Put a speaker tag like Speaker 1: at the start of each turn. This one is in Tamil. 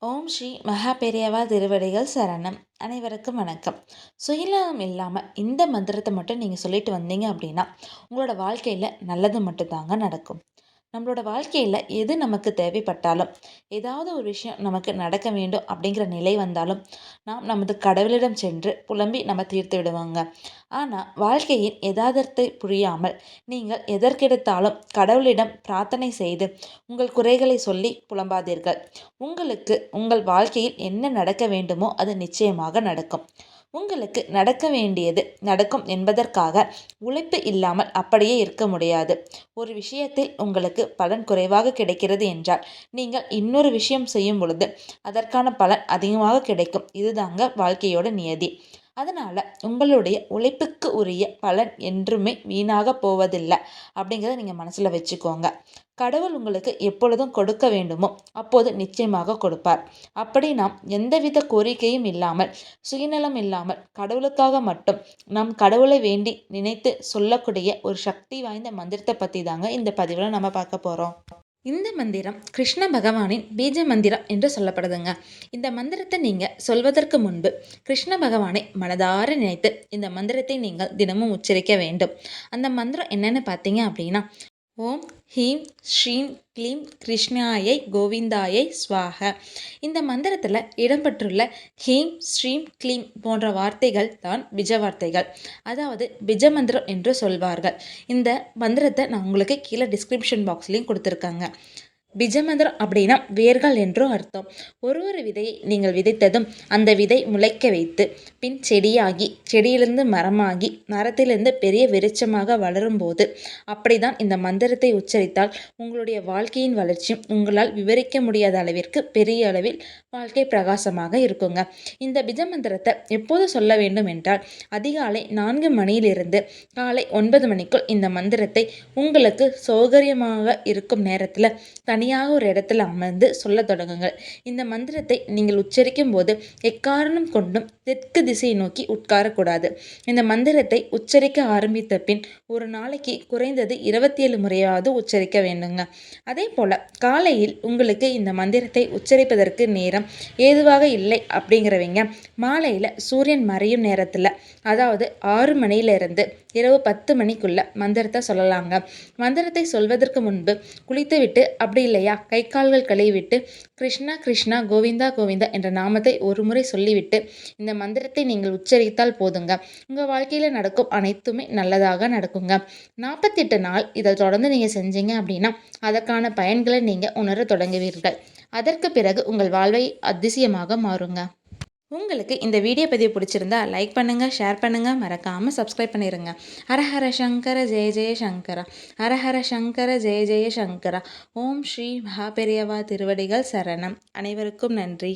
Speaker 1: ஓம் ஸ்ரீ மகா பெரியவா திருவடிகள் சரணம். அனைவருக்கும் வணக்கம். சுயநலம் இல்லாமல் இந்த மந்திரத்தை மட்டும் நீங்கள் சொல்லிட்டு வந்தீங்க அப்படின்னா உங்களோட வாழ்க்கையில் நல்லது மட்டும்தாங்க நடக்கும். நம்மளோட வாழ்க்கையில் எது நமக்கு தேவைப்பட்டாலும், ஏதாவது ஒரு விஷயம் நமக்கு நடக்க வேண்டும் அப்படிங்கிற நிலை வந்தாலும், நாம் நமது கடவுளிடம் சென்று புலம்பி நம்ம தீர்த்து விடுவாங்க. ஆனால் வாழ்க்கையின் யதார்த்தத்தை புரியாமல் நீங்கள் எதற்கெடுத்தாலும் கடவுளிடம் பிரார்த்தனை செய்து உங்கள் குறைகளை சொல்லி புலம்பாதீர்கள். உங்களுக்கு உங்கள் வாழ்க்கையில் என்ன நடக்க வேண்டுமோ அது நிச்சயமாக நடக்கும். உங்களுக்கு நடக்க வேண்டியது நடக்கும் என்பதற்காக உழைப்பு இல்லாமல் அப்படியே இருக்க முடியாது. ஒரு விஷயத்தில் உங்களுக்கு பலன் குறைவாக கிடைக்கிறது என்றால் நீங்கள் இன்னொரு விஷயம் செய்யும் பொழுது அதற்கான பலன் அதிகமாக கிடைக்கும். இதுதாங்க வாழ்க்கையோட நியதி. அதனால உங்களுடைய உழைப்புக்கு உரிய பலன் என்றுமே வீணாக போவதில்லை அப்படிங்கிறத நீங்கள் மனசில் வச்சுக்கோங்க. கடவுள் உங்களுக்கு எப்பொழுதும் கொடுக்க வேண்டுமோ அப்போது நிச்சயமாக கொடுப்பார். அப்படி நாம் எந்தவித கோரிக்கையும் இல்லாமல், சுயநலம் இல்லாமல், கடவுளுக்காக மட்டும் நம் கடவுளை வேண்டி நினைத்து சொல்லக்கூடிய ஒரு சக்தி வாய்ந்த மந்திரத்தை பற்றி தாங்க இந்த பதிவில் நம்ம பார்க்க போகிறோம். இந்த மந்திரம் கிருஷ்ண பகவானின் பீஜ மந்திரம் என்று சொல்லப்படுதுங்க. இந்த மந்திரத்தை நீங்கள் சொல்வதற்கு முன்பு கிருஷ்ண பகவானை மனதார நினைத்து இந்த மந்திரத்தை நீங்கள் தினமும் உச்சரிக்க வேண்டும். அந்த மந்திரம் என்னன்னு பார்த்தீங்க அப்படின்னா, ஓம் ஹீம் ஸ்ரீம் க்ளீம் கிருஷ்ணாயை கோவிந்தாயை ஸ்வாக. இந்த மந்திரத்தில் இடம்பெற்றுள்ள ஹீம் ஸ்ரீம் க்ளீம் போன்ற வார்த்தைகள் தான் பிஜ வார்த்தைகள், அதாவது பிஜ மந்திரம் என்று சொல்வார்கள். இந்த மந்திரத்தை நான் உங்களுக்கு கீழே டிஸ்கிரிப்ஷன் பாக்ஸ்லேயும் கொடுத்துருக்காங்க. பிஜமந்திரம் அப்படின்னா வேர்கள் என்றும் அர்த்தம். ஒரு விதையை நீங்கள் விதைத்ததும் அந்த விதை முளைக்க வைத்து பின் செடியாகி, செடியிலிருந்து மரமாகி, மரத்திலிருந்து பெரிய விருட்சமாக வளரும்போது அப்படிதான் இந்த மந்திரத்தை உச்சரித்தால் உங்களுடைய வாழ்க்கையின் வளர்ச்சியும் உங்களால் விவரிக்க முடியாத அளவிற்கு பெரிய அளவில் வாழ்க்கை பிரகாசமாக இருக்குங்க. இந்த பிஜமந்திரத்தை எப்போது சொல்ல வேண்டும் என்றால் அதிகாலை 4 மணியிலிருந்து காலை 9 மணிக்குள் இந்த மந்திரத்தை உங்களுக்கு சௌகரியமாக இருக்கும் நேரத்தில் தனியாக ஒரு இடத்துல அமர்ந்து சொல்ல தொடங்குங்கள். இந்த மந்திரத்தை நீங்கள் உச்சரிக்கும் போது எக்காரணம் கொண்டும் தெற்கு திசையை நோக்கி உட்காரக்கூடாது. இந்த மந்திரத்தை உச்சரிக்க ஆரம்பித்த பின் ஒரு நாளைக்கு குறைந்தது 27 முறையாவது உச்சரிக்க வேண்டுங்க. அதே போல காலையில் உங்களுக்கு இந்த மந்திரத்தை உச்சரிப்பதற்கு நேரம் ஏதுவாக இல்லை அப்படிங்கிறவங்க மாலையில் சூரியன் மறையும் நேரத்தில், அதாவது 6 மணியிலிருந்து இரவு 10 மணிக்குள்ள மந்திரத்தை சொல்லலாங்க. மந்திரத்தை சொல்வதற்கு முன்பு குளித்துவிட்டு, அப்படி இல்லையா கை கால்கள் கழுவிவிட்டு கிருஷ்ணா கிருஷ்ணா கோவிந்தா கோவிந்தா என்ற நாமத்தை ஒரு முறை சொல்லிவிட்டு இந்த மந்திரத்தை நீங்கள் உச்சரித்தால் போதுங்க. உங்கள் வாழ்க்கையில் நடக்கும் அனைத்துமே நல்லதாக நடக்குங்க. 48 நாள் இதை தொடர்ந்து நீங்கள் செஞ்சீங்க அப்படின்னா அதற்கான பயன்களை நீங்கள் உணர தொடங்குவீர்கள். அதற்கு பிறகு உங்கள் வாழ்வை அதிசயமாக மாறுங்க. உங்களுக்கு இந்த வீடியோ பதிவு பிடிச்சிருந்தா லைக் பண்ணுங்கள், ஷேர் பண்ணுங்கள், மறக்காமல் சப்ஸ்கிரைப் பண்ணிடுங்க. ஹரஹர சங்கர ஜெய ஜெய சங்கரா, ஹரஹர சங்கர ஜெய ஜெய சங்கரா. ஓம் ஸ்ரீ மகா பெரியவா திருவடிகள் சரணம். அனைவருக்கும் நன்றி.